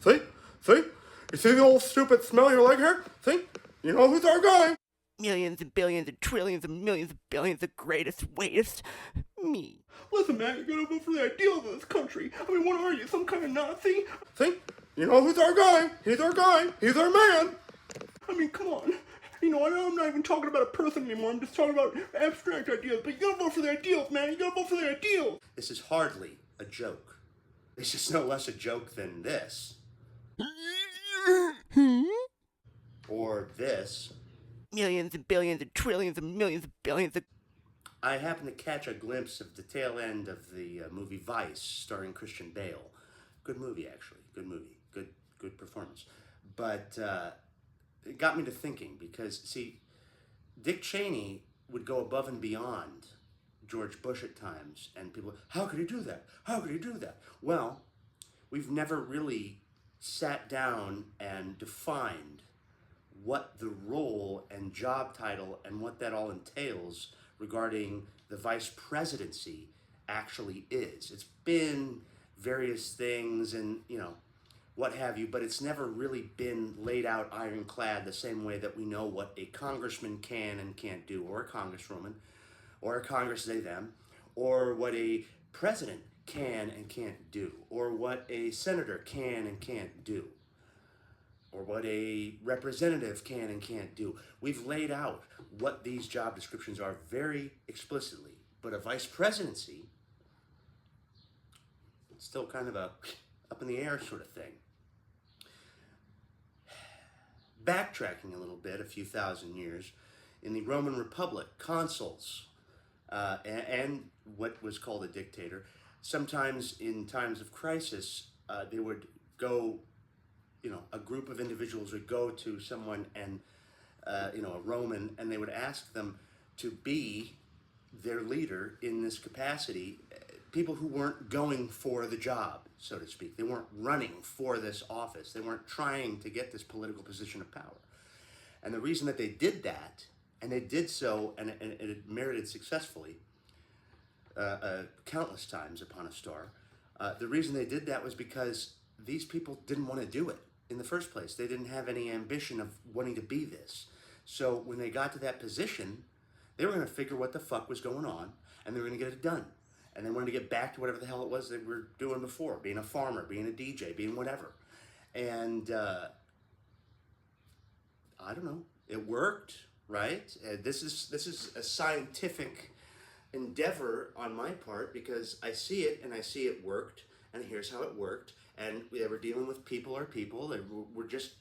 See? See? You see the old stupid smell your leg hair? See? You know who's our guy. Millions and billions and trillions and millions of billions, the greatest, waitest, me. Listen, man, you gotta vote for the ideals of this country. I mean, what are you, some kind of Nazi? See? You know who's our guy. He's our guy. He's our man. I mean, come on. You know, I know I'm not even talking about a person anymore. I'm just talking about abstract ideas. But you gotta vote for the ideals, man. You gotta vote for the ideals. This is hardly a joke. It's just no less a joke than this. Or this. Millions and billions and trillions and millions of billions of... I happened to catch a glimpse of the tail end of the movie Vice, starring Christian Bale. Good movie, actually. Good movie. Good performance. But it got me to thinking because, see, Dick Cheney would go above and beyond George Bush at times, and people, how could he do that? How could he do that? Well, we've never really sat down and defined what the role and job title and what that all entails regarding the vice presidency actually is. It's been various things and, you know, what have you, but it's never really been laid out ironclad the same way that we know what a congressman can and can't do, or a congresswoman, or a congress they them, or what a president can and can't do, or what a senator can and can't do, or what a representative can and can't do. We've laid out what these job descriptions are very explicitly, but a vice presidency, it's still kind of a up in the air sort of thing. Backtracking a little bit, a few thousand years, in the Roman Republic, consuls and what was called a dictator, sometimes in times of crisis, they would go, you know, a group of individuals would go to someone and, you know, a Roman, and they would ask them to be their leader in this capacity, people who weren't going for the job, so to speak. They weren't running for this office. They weren't trying to get this political position of power. And the reason that they did that, and they did so, and it merited successfully countless times upon a star, the reason they did that was because these people didn't want to do it in the first place. They didn't have any ambition of wanting to be this. So when they got to that position, they were going to figure what the fuck was going on, and they were going to get it done. And they wanted to get back to whatever the hell it was they were doing before, being a farmer, being a DJ, being whatever. And I don't know, it worked, right? This is a scientific endeavor on my part because I see it and I see it worked, and here's how it worked. And they were dealing with people are people, and we're just,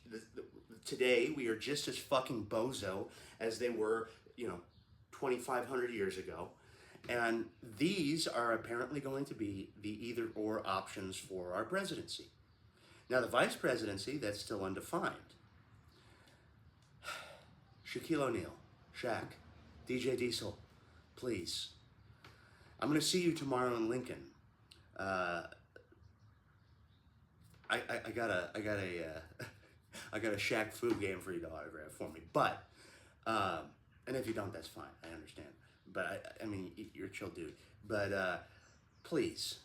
today we are just as fucking bozo as they were, you know, 2,500 years ago. And these are apparently going to be the either or options for our presidency. Now the vice presidency, that's still undefined. Shaquille O'Neal, Shaq, DJ Diesel, please. I'm going to see you tomorrow in Lincoln. I got a Shaq food game for you to autograph for me. But and if you don't, that's fine. I understand. But I mean, you're a chill dude. But please.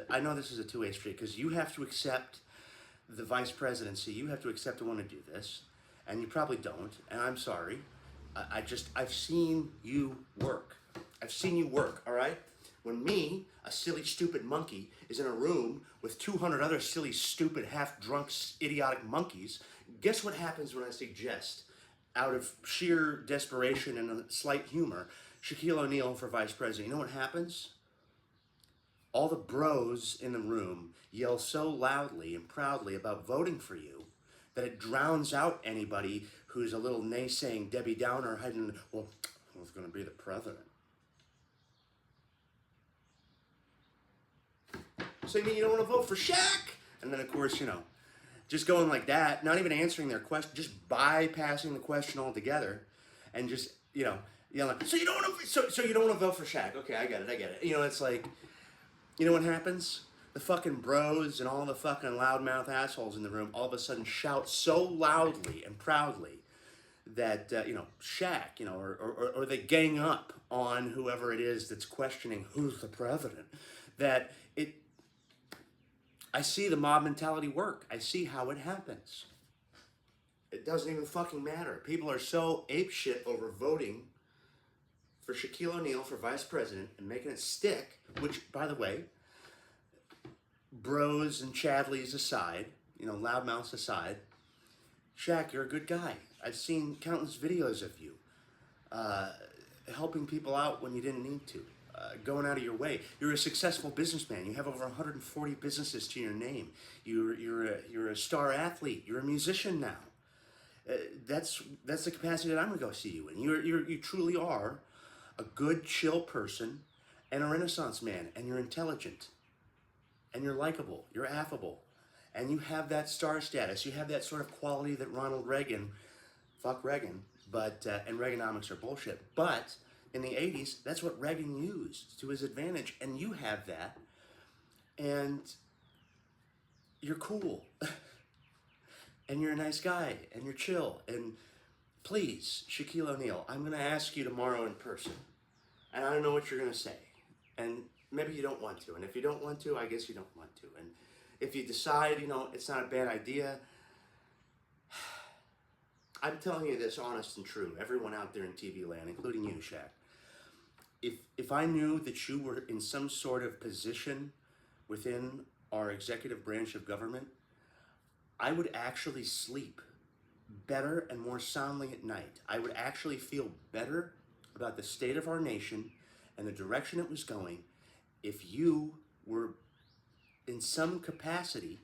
I know this is a two-way street because you have to accept the vice presidency. You have to accept to want to do this, and you probably don't. And I'm sorry. I've seen you work. All right. When me, a silly, stupid monkey, is in a room with 200 other silly, stupid, half-drunk, idiotic monkeys, guess what happens when I suggest, out of sheer desperation and a slight humor, Shaquille O'Neal for vice president? You know what happens? All the bros in the room yell so loudly and proudly about voting for you that it drowns out anybody who's a little naysaying Debbie Downer hiding, well, who's going to be the president? So you mean you don't want to vote for Shaq? And then, of course, you know, just going like that, not even answering their question, just bypassing the question altogether, and just, you know, yelling, so you don't want to, so you don't want to vote for Shaq? Okay, I get it. You know, it's like, you know what happens? The fucking bros and all the fucking loudmouth assholes in the room all of a sudden shout so loudly and proudly that Shaq, or they gang up on whoever it is that's questioning who's the president. That I see the mob mentality work. I see how it happens. It doesn't even fucking matter. People are so apeshit over voting for Shaquille O'Neal for vice president and making it stick, which, by the way, bros and Chadleys aside, loudmouths aside, Shaq, you're a good guy. I've seen countless videos of you helping people out when you didn't need to, going out of your way. You're a successful businessman. You have over 140 businesses to your name. You're a star athlete. You're a musician now. That's the capacity that I'm gonna go see you in. You truly are a good, chill person and a Renaissance man, and you're intelligent, and you're likable, you're affable, and you have that star status. You have that sort of quality that Ronald Reagan, fuck Reagan, but and Reaganomics are bullshit. But in the 80s, that's what Reagan used to his advantage, and you have that, and you're cool. And you're a nice guy, and you're chill, and please, Shaquille O'Neal, I'm going to ask you tomorrow in person, and I don't know what you're going to say, and maybe you don't want to, and if you don't want to, I guess you don't want to, and if you decide, it's not a bad idea, I'm telling you this honest and true, everyone out there in TV land, including you, Shaq, if I knew that you were in some sort of position within our executive branch of government, I would actually sleep better and more soundly at night. I would actually feel better about the state of our nation and the direction it was going if you were in some capacity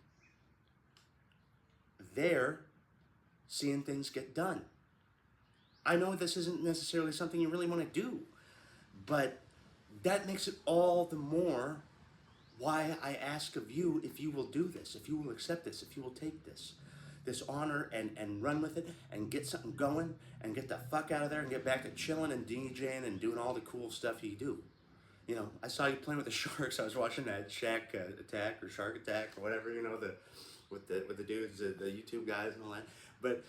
there seeing things get done. I know this isn't necessarily something you really want to do, but that makes it all the more why I ask of you if you will do this, if you will accept this, if you will take this honor and run with it and get something going and get the fuck out of there and get back to chilling and DJing and doing all the cool stuff you do. I saw you playing with the Sharks. I was watching that Shaq Attack or Shark Attack or whatever, with the dudes, the YouTube guys and all that. But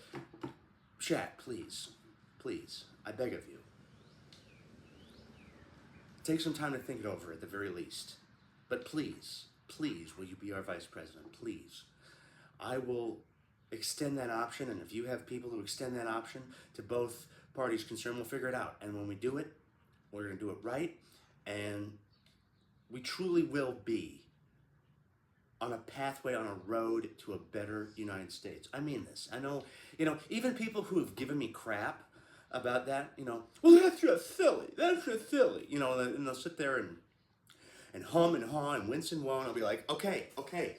Shaq, please, I beg of you, take some time to think it over at the very least. But please, will you be our vice president? Please. I will extend that option, and if you have people who extend that option to both parties concerned, we'll figure it out. And when we do it, we're going to do it right, and we truly will be on a pathway, on a road to a better United States. I mean this. I know, even people who have given me crap about that, well, that's just silly, and they'll sit there and hum and haw and wince and wah, and I'll be like, okay,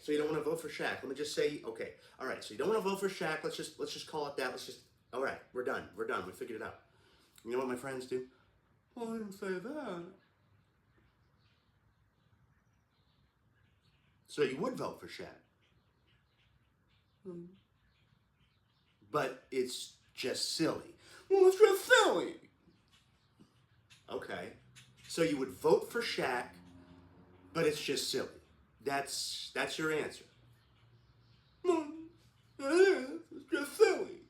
so you don't want to vote for Shaq. Let me just say, okay, all right, so you don't want to vote for Shaq, let's just call it that, all right, we're done, we figured it out. You know what my friends do? Well, I didn't say that. So you would vote for Shaq. But it's just silly. Well, it's just silly. Okay, so you would vote for Shaq, but it's just silly. That's your answer. It is. It's just silly.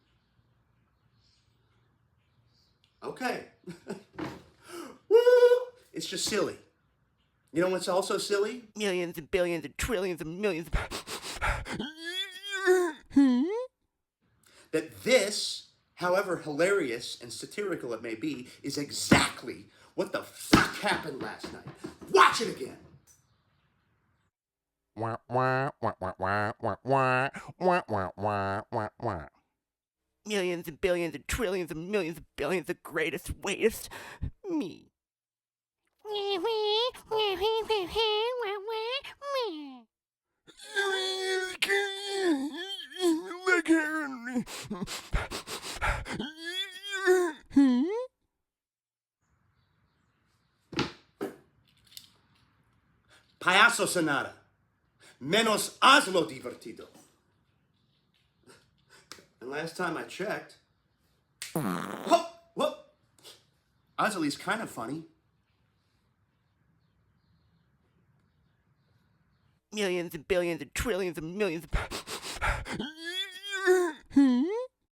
Okay. Woo! It's just silly. You know what's also silly? Millions and billions and trillions and millions. That this, however hilarious and satirical it may be, is exactly what the fuck happened last night. Watch it again. Wah, wah, wah, wah, wah, wah, wah, wah, wah, wah, wah, wah. Millions and billions and trillions and millions of billions, the greatest, weightest, me. Payaso Sonata. Menos hazlo divertido. And last time I checked, I was at least kind of funny. Millions and billions and trillions and millions of